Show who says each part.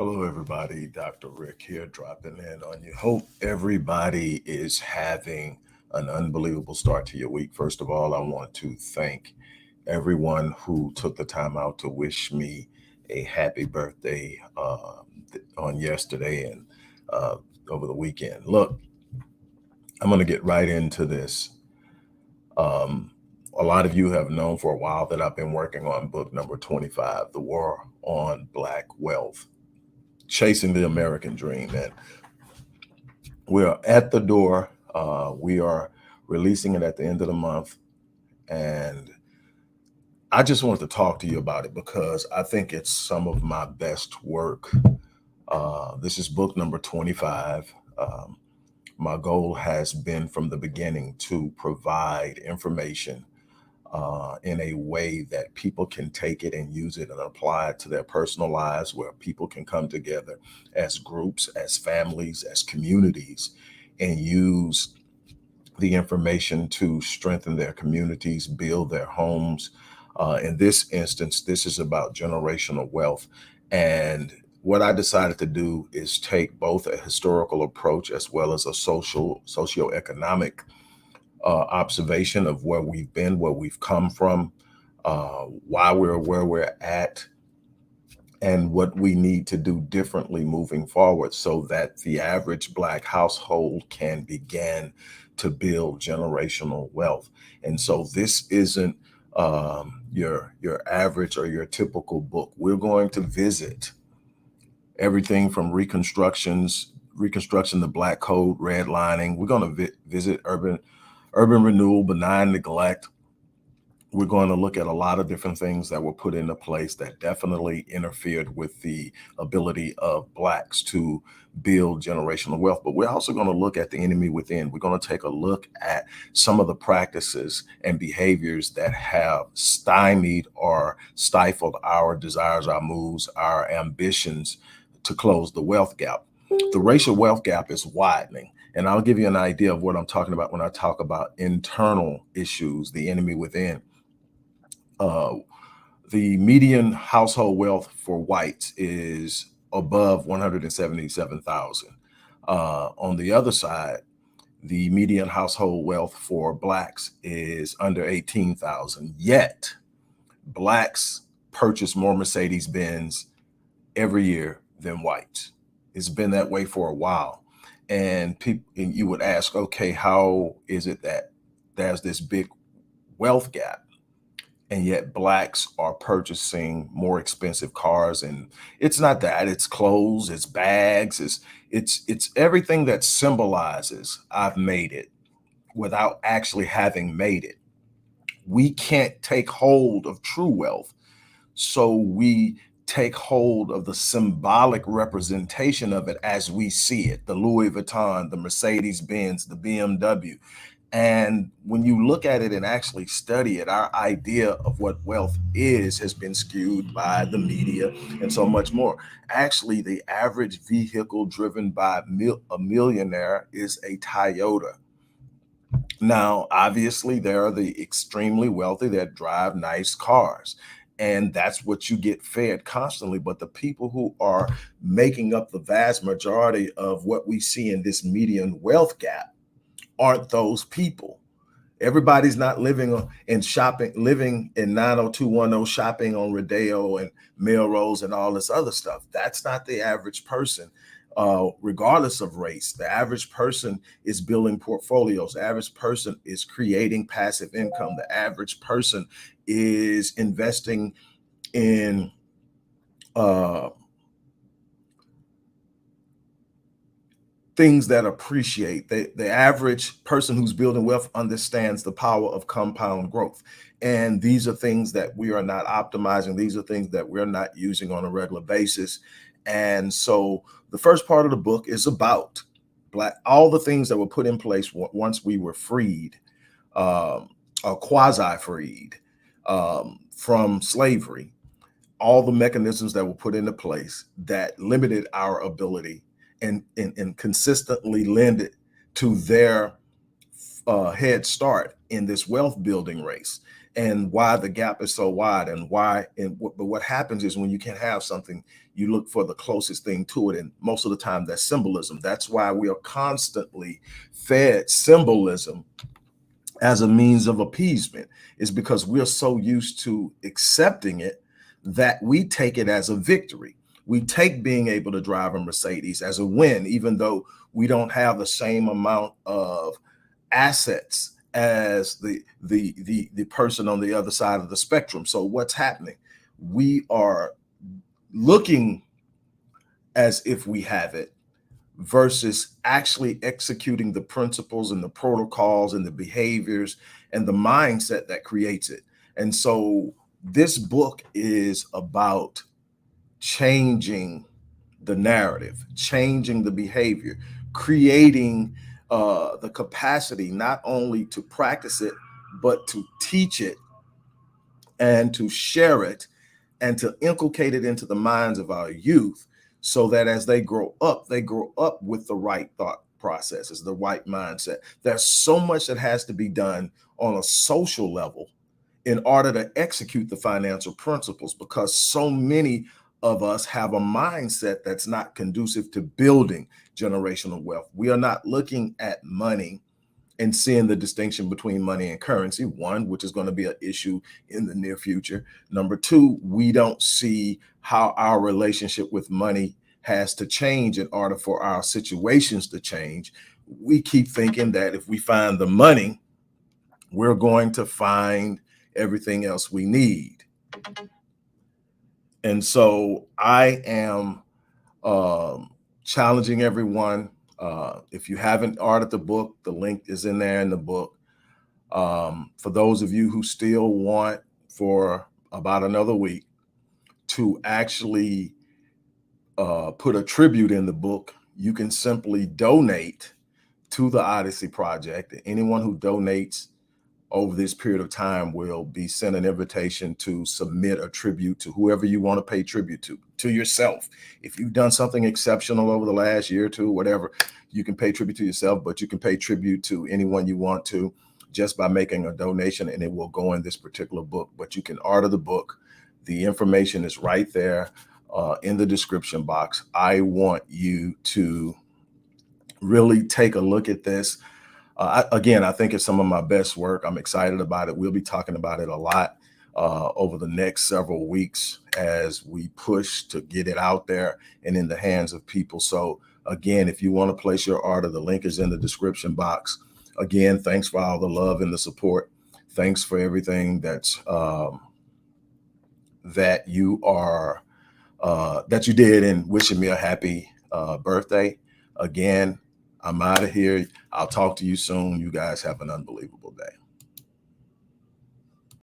Speaker 1: Hello, everybody. Dr. Rick here, dropping in on you. Hope everybody is having an unbelievable start to your week. First of all, I want to thank everyone who took the time out to wish me a happy birthday on yesterday and uh, over the weekend. Look, I'm going to get right into this. Um, a lot of you have known for a while that I've been working on book number 25, The War on Black Wealth, Chasing the American Dream. And we are at the door. We are releasing it at the end of the month. And I just wanted to talk to you about it because I think it's some of my best work. This is book number 25. Um, my goal has been from the beginning to provide information in a way that people can take it and use it and apply it to their personal lives, where people can come together as groups, as families, as communities, and use the information to strengthen their communities, build their homes. In this instance, this is about generational wealth. And what I decided to do is take both a historical approach as well as a socioeconomic observation of where we've been, where we've come from, why we're where we're at, and what we need to do differently moving forward so that the average Black household can begin to build generational wealth. And so this isn't your average or your typical book. We're going to visit everything from reconstruction, the Black Code, redlining. We're going to visit urban renewal, benign neglect. We're going to look at a lot of different things that were put into place that definitely interfered with the ability of Blacks to build generational wealth. But we're also going to look at the enemy within. We're going to take a look at some of the practices and behaviors that have stymied or stifled our desires, our moves, our ambitions to close the wealth gap. The racial wealth gap is widening. And I'll give you an idea of what I'm talking about when I talk about internal issues, the enemy within. Uh, the median household wealth for whites is above 177,000. On the other side, the median household wealth for Blacks is under 18,000. Yet, Blacks purchase more Mercedes Benz every year than whites. It's been that way for a while. And people, and you would ask, okay, how is it that there's this big wealth gap, and yet Blacks are purchasing more expensive cars? And it's not that, it's clothes, it's bags, it's everything that symbolizes I've made it without actually having made it. We can't take hold of true wealth, so we take hold of the symbolic representation of it as we see it: the Louis Vuitton, the Mercedes Benz, the BMW. And when you look at it and actually study it, our idea of what wealth is has been skewed by the media and so much more. Actually, the average vehicle driven by a millionaire is a Toyota. Now, obviously, there are the extremely wealthy that drive nice cars, and that's what you get fed constantly. But the people who are making up the vast majority of what we see in this median wealth gap aren't those people. Everybody's not living in 90210, shopping on Rodeo and Melrose and all this other stuff. That's not the average person. Regardless of race, the average person is building portfolios. The average person is creating passive income. The average person is investing in things that appreciate. The average person who's building wealth understands the power of compound growth. And these are things that we are not optimizing. These are things that we're not using on a regular basis. And so the first part of the book is about all the things that were put in place once we were freed, or quasi-freed, from slavery. All the mechanisms that were put into place that limited our ability and consistently lended to their head start in this wealth building race. and why the gap is so wide, and why. But what happens is when you can't have something, you look for the closest thing to it, and most of the time that's symbolism. That's why we are constantly fed symbolism as a means of appeasement, is because we're so used to accepting it that we take it as a victory. We take being able to drive a Mercedes as a win, even though we don't have the same amount of assets as the person on the other side of the spectrum. So what's happening? We are looking as if we have it versus actually executing the principles and the protocols and the behaviors and the mindset that creates it. And so this book is about changing the narrative, changing the behavior, creating the capacity not only to practice it, but to teach it and to share it and to inculcate it into the minds of our youth, so that as they grow up with the right thought processes, the right mindset. There's so much that has to be done on a social level in order to execute the financial principles, because so many of us have a mindset that's not conducive to building generational wealth. We are not looking at money and seeing the distinction between money and currency, one, which is going to be an issue in the near future. Number two, we don't see how our relationship with money has to change in order for our situations to change. We keep thinking that if we find the money, we're going to find everything else we need. And so I am challenging everyone. If you haven't ordered the book, the link is in there in the book. For those of you who still want for about another week to actually put a tribute in the book, you can simply donate to the Odyssey Project. Anyone who donates over this period of time will be sent an invitation to submit a tribute to whoever you want to pay tribute to yourself. If you've done something exceptional over the last year or two, whatever, you can pay tribute to yourself, but you can pay tribute to anyone you want to just by making a donation, and it will go in this particular book. But you can order the book. The information is right there in the description box. I want you to really take a look at this. Again, I think it's some of my best work. I'm excited about it. We'll be talking about it a lot over the next several weeks as we push to get it out there and in the hands of people. So again, if you want to place your order, the link is in the description box. Again, thanks for all the love and the support. Thanks for everything that's that you are that you did, and wishing me a happy birthday. Again, I'm out of here. I'll talk to you soon. You guys have an unbelievable day.